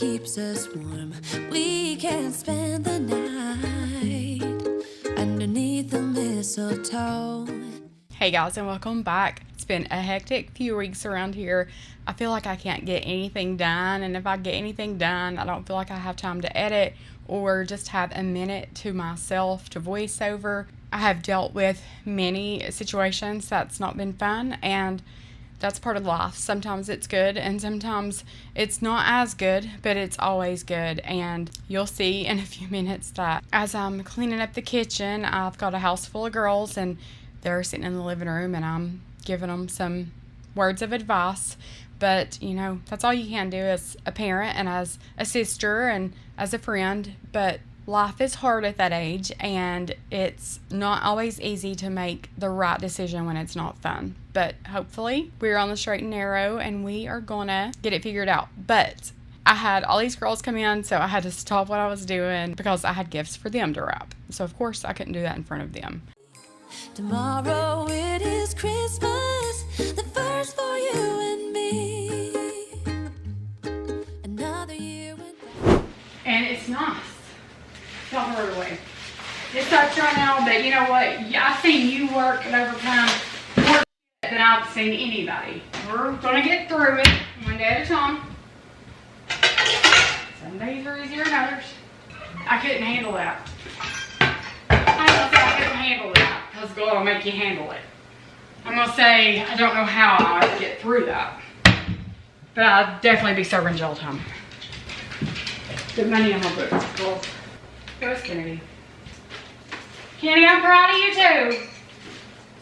keeps us warm. We can spend the night underneath the mistletoe. Hey guys, and welcome back. It's been a hectic few weeks around here. I feel like I can't get anything done, and if I get anything done, I don't feel like I have time to edit or just have a minute to myself to voice over. I have dealt with many situations that's not been fun, and that's part of life. Sometimes it's good and sometimes it's not as good, but it's always good. And you'll see in a few minutes that as I'm cleaning up the kitchen, I've got a house full of girls and they're sitting in the living room and I'm giving them some words of advice. But, you know, that's all you can do as a parent and as a sister and as a friend. But life is hard at that age, and it's not always easy to make the right decision when it's not fun. But hopefully we're on the straight and narrow and we are gonna get it figured out. But I had all these girls come in, so I had to stop what I was doing because I had gifts for them to wrap. So of course I couldn't do that in front of them. Tomorrow it is Christmas, the first for you and me. Another year went. And it's nice. Don't throw it away. It sucks right now, but you know what? I've seen you work and overcome more than I've seen anybody. We're gonna get through it one day at a time. Some days are easier than others. I couldn't handle that. I'm gonna say I couldn't handle that because God will make you handle it. I'm gonna say I don't know how I would get through that, but I'd definitely be serving jail time. Good money on my books, girls. Goes Kennedy. Kenny, I'm proud of you too.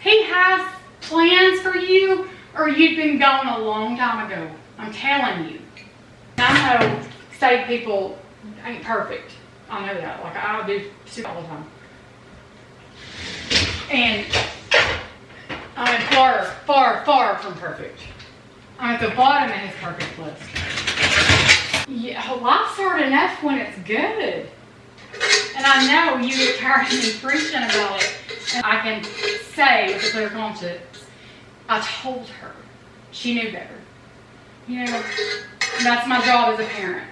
He has plans for you, or you'd been gone a long time ago. I'm telling you. I know state people ain't perfect. I know that. Like I do stupid all the time. And I'm far, far, far from perfect. I'm at the bottom of his perfect list. Yeah, life's hard enough when it's good. And I know you get tired of me preaching about it. And I can say with a clear conscience, I told her. She knew better. You know, that's my job as a parent.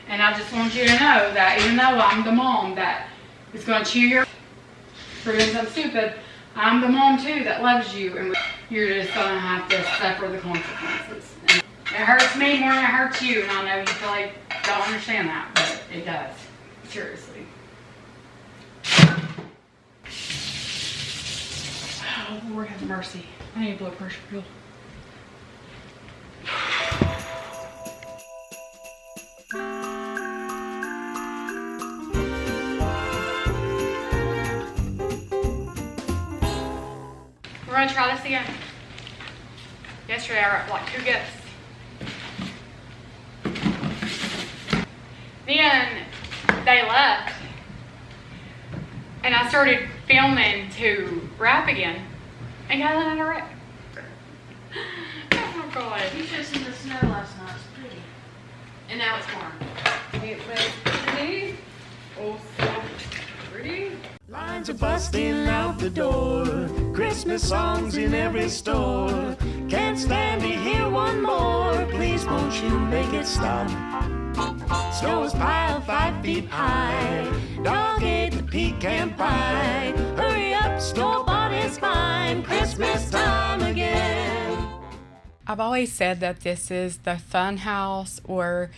And I just want you to know that even though I'm the mom that is going to cheer you for doing something stupid, I'm the mom too that loves you. And you're just going to have to suffer the consequences. And it hurts me more than it hurts you. And I know you probably don't understand that, but it does. Seriously. Oh, Lord have mercy. I need a blood pressure pill. We're going to try this again. Yesterday I wrapped like 2 gifts. Then they left, and I started filming to wrap again, and Kylan had a wrap. Oh my God. You should have seen the snow last night. It's pretty. And now it's warm. It was pretty. Oh, so pretty. Lines are busting out the door. Christmas songs in every store. Can't stand to hear one more. Please won't you make it stop? Snow is piled 5 feet high. Dog ate the pecan pie. Hurry up, store-bought is fine. Christmas time again. I've always said that this is the fun house or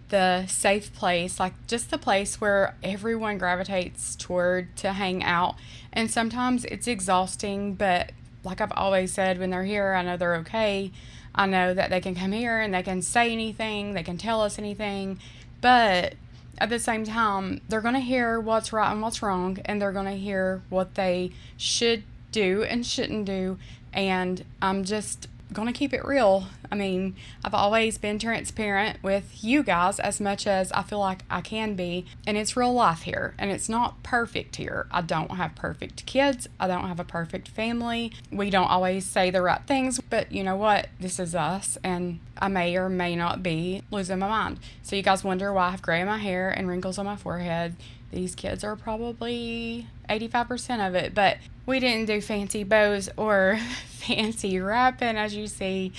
the safe place, like just the place where everyone gravitates toward to hang out. And sometimes it's exhausting, but like I've always said, when they're here, I know they're okay. I know that they can come here and they can say anything, they can tell us anything, but at the same time, they're going to hear what's right and what's wrong, and they're going to hear what they should do and shouldn't do, and I'm just going to keep it real. I mean, I've always been transparent with you guys as much as I feel like I can be, and it's real life here, and it's not perfect here. I don't have perfect kids. I don't have a perfect family. We don't always say the right things, but you know what? This is us, and I may or may not be losing my mind. So you guys wonder why I have gray in my hair and wrinkles on my forehead. These kids are probably 85% of it, but we didn't do fancy bows or fancy wrapping, as you see.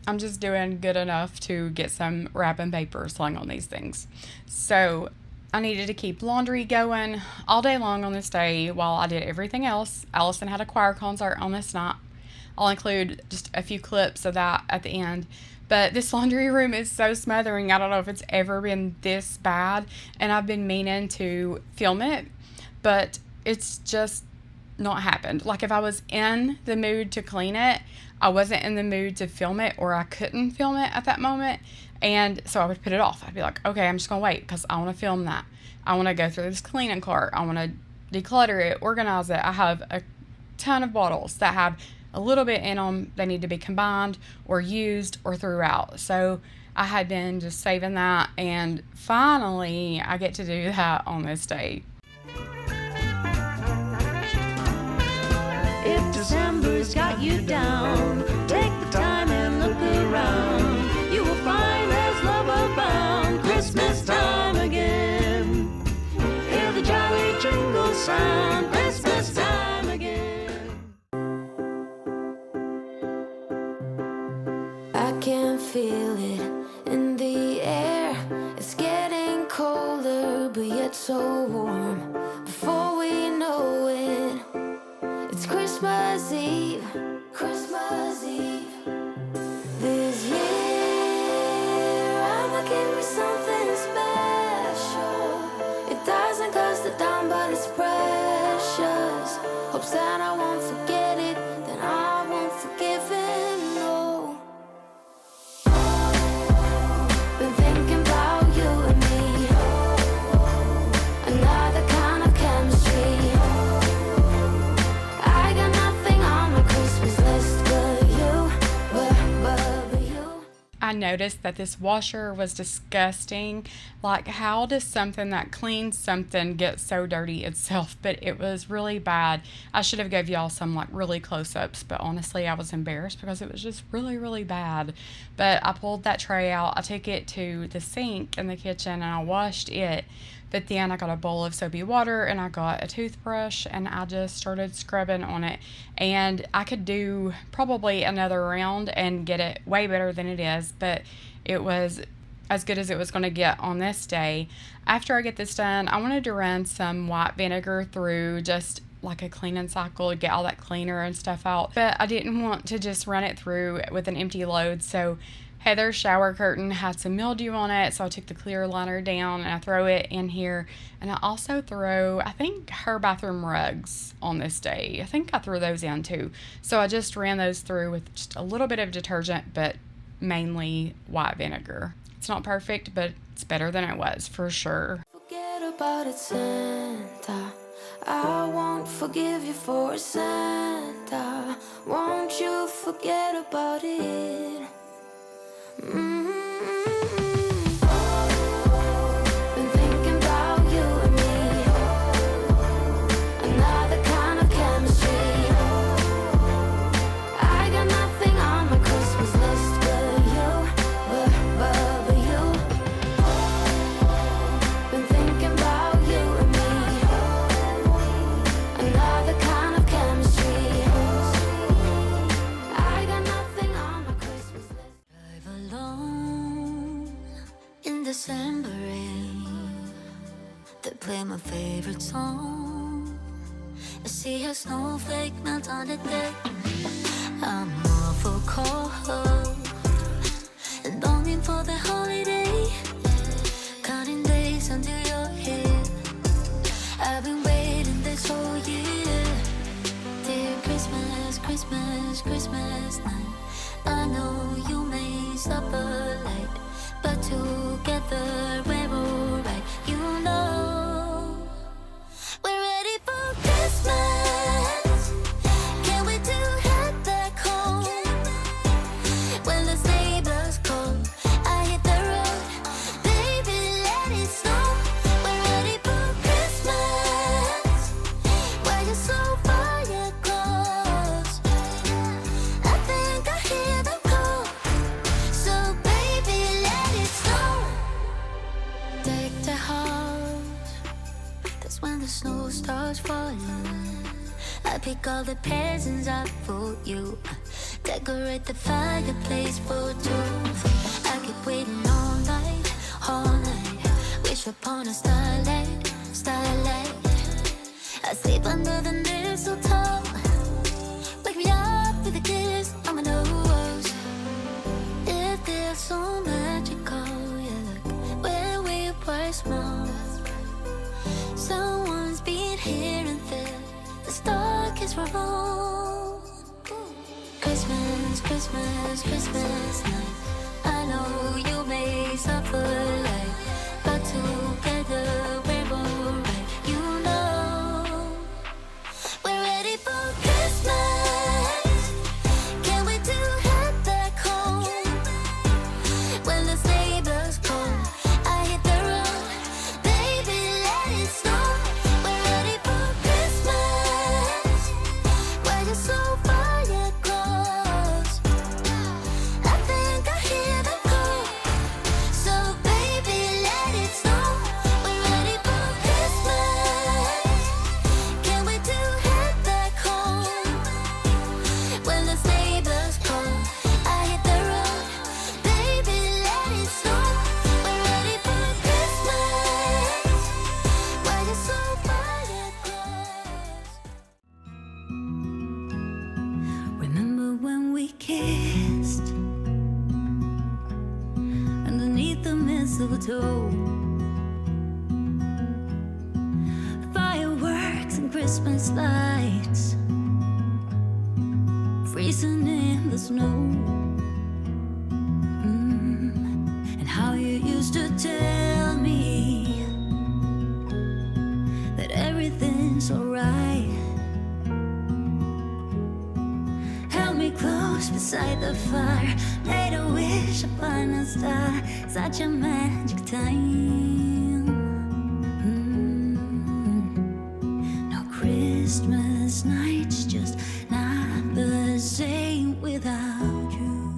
I'm just doing good enough to get some wrapping paper slung on these things. So I needed to keep laundry going all day long on this day while I did everything else. Allison had a choir concert on this night. I'll include just a few clips of that at the end. But this laundry room is so smothering. I don't know if it's ever been this bad. And I've been meaning to film it, but it's just not happened. Like, if I was in the mood to clean it, I wasn't in the mood to film it, or I couldn't film it at that moment. And so I would put it off. I'd be like, okay, I'm just going to wait because I want to film that. I want to go through this cleaning cart. I want to declutter it, organize it. I have a ton of bottles that have a little bit in them. They need to be combined or used or threw out. So I had been just saving that, and finally I get to do that on this day. If December's got you down, take the time and look around. You will find there's love abound. Christmas time again. Hear the jolly jingle sound. Christmas time again. I can feel it in the air. It's getting colder, but yet so warm. Before we know it, it's Christmas Eve. Christmas Eve. This year, I'ma give me something special. It doesn't cost a dime, but it's precious. Hopes that I won't forget it, then I won't forgive it, no. Been thinking about you and me. Another kind of chemistry. I got nothing on my Christmas list but you, but you. I noticed that this washer was disgusting. Like, how does something that cleans something get so dirty itself? But it was really bad. I should have gave y'all some like really close-ups, but honestly I was embarrassed because it was just really, really bad. But I pulled that tray out. I took it to the sink in the kitchen and I washed it. But then I got a bowl of soapy water and I got a toothbrush and I just started scrubbing on it. And I could do probably another round and get it way better than it is, but it was as good as it was going to get on this day. After I get this done, I wanted to run some white vinegar through just like a cleaning cycle to get all that cleaner and stuff out. But I didn't want to just run it through with an empty load, so Heather's shower curtain had some mildew on it, so I took the clear liner down and I throw it in here. And I also throw, I think, her bathroom rugs on this day. I think I threw those in too. So I just ran those through with just a little bit of detergent, but mainly white vinegar. It's not perfect, but it's better than it was for sure. Forget about it, Santa. I won't forgive you for it, Santa. Won't you forget about it? Been thinking about you and me. Another kind of chemistry. I got nothing on my Christmas list but you, but you. Been thinking about you and me. Another kind of chemistry. I got nothing on my Christmas list. Drive alone in December rain. They play my favorite song. I see a snowflake melt on the deck. I'm awful cold and longing for the holiday. Counting days until you're here. I've been waiting this whole year. Dear Christmas, Christmas, Christmas night. I know you may stop a light, but together we're alright. You know we're ready for Christmas. Can't wait to head back home. When the sleigh blows cold, I hit the road. Baby, let it snow. We're ready for Christmas. Why you so far yet close? I think I hear them call. So baby, let it snow. Deck the house. That's when the snow starts falling. I pick all the presents up for you. Decorate the fireplace for two. I keep waiting all night, all night. Wish upon a starlight, starlight. I sleep under the mistletoe. Wake me up with a kiss on my nose. It feels so magical, yeah, look where we were small. Someone's been here and there. The darkest were wrong. Christmas, Christmas, Christmas night. I know you may suffer like, but together we're alright. You know we're ready for Christmas. Can't wait to head back home. When the sleigh bells call, I hit the road. Baby, let it snow. We're ready for Christmas. Why you so far yet close? I think I hear them call. So baby, let it snow. We're ready for Christmas. Can't wait to head back home. When the sleigh bells call, I hit the road. Baby, let it snow. We're ready for Christmas. Why you so far yet close? Remember when we kissed underneath the mistletoe? Fireworks and Christmas lights, freezing in the snow. And how you used to tell me that everything's alright. Held me close beside the fire, made a wish upon a star. Such a magic time. No, Christmas nights just not the same without you.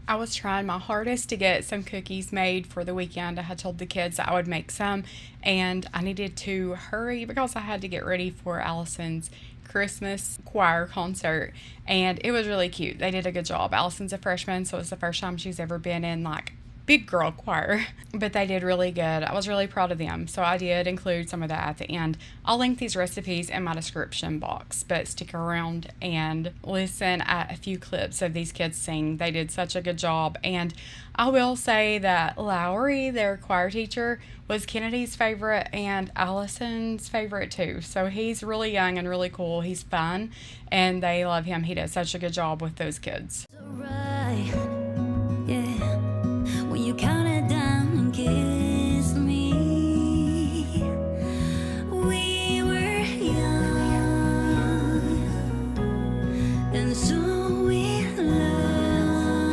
I was trying my hardest to get some cookies made for the weekend. I had told the kids that I would make some, and I needed to hurry because I had to get ready for Allison's Christmas choir concert, and it was really cute. They did a good job. Allison's a freshman, so it's the first time she's ever been in like big girl choir, but they did really good. I was really proud of them, so I did include some of that at the end. I'll link these recipes in my description box, but stick around and listen at a few clips of these kids sing. They did such a good job, and I will say that Lowry, their choir teacher, was Kennedy's favorite and Allison's favorite too. So he's really young and really cool. He's fun, and they love him. He does such a good job with those kids. Right, yeah. When you counted down and kissed me, we were young, and so we loved.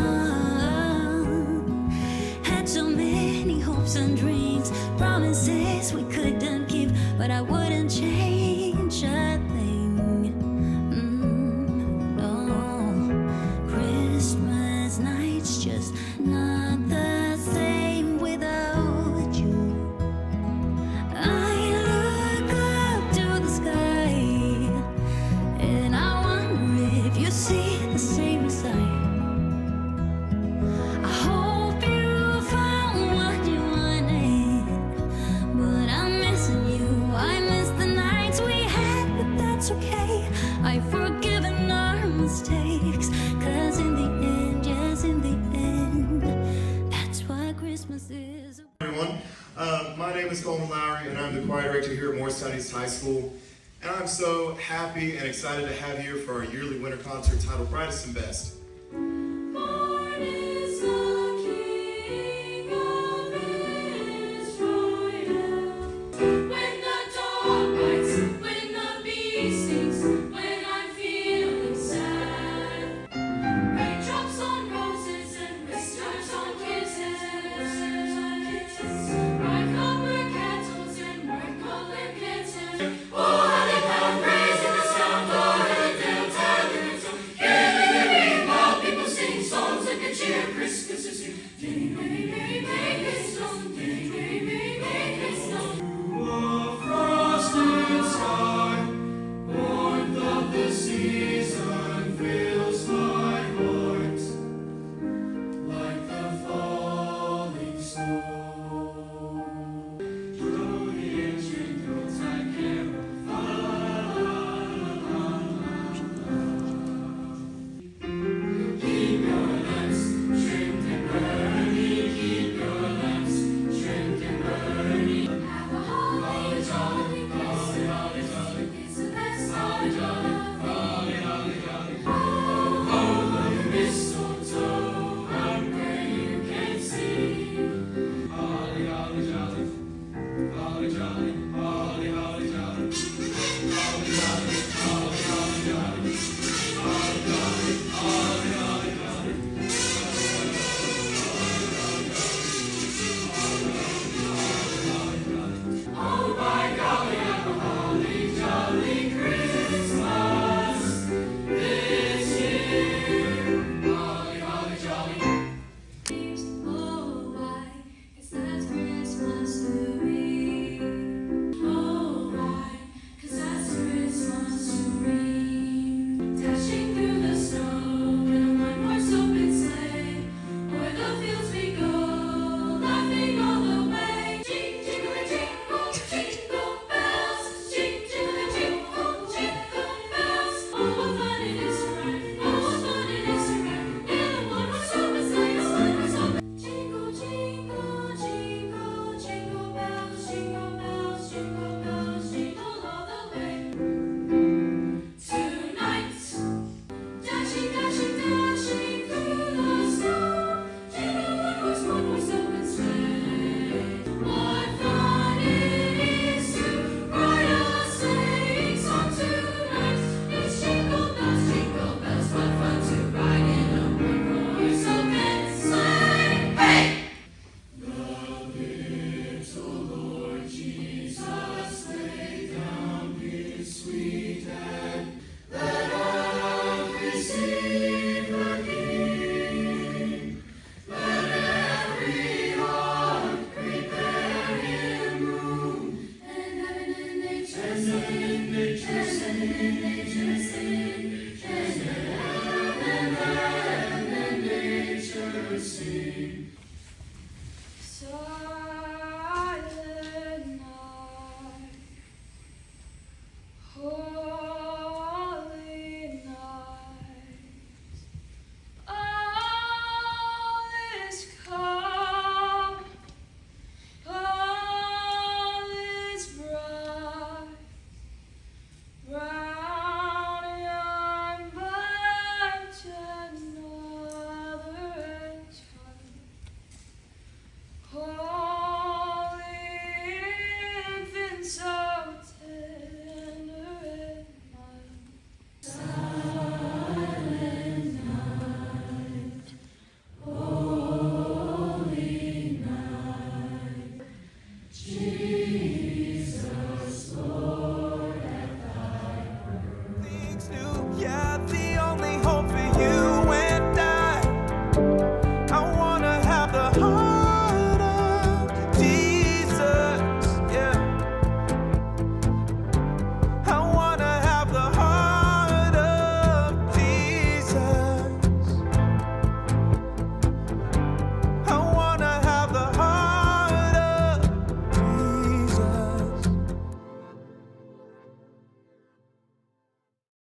Had so many hopes and dreams, promises we couldn't keep, but I wouldn't change a thing. No, Christmas nights just not the same without you. I look up to the sky, and I wonder if you see the same sight. I hope you found what you wanted, but I'm missing you. I miss the nights we had, but that's okay. I've forgiven our mistakes, 'cause in the end, yes, in the end, that's what Christmas is. Everyone, my name is Coleman Lowry, and I'm the choir director here at Morristown East High School. And I'm so happy and excited to have you here for our yearly winter concert titled Brightest and Best.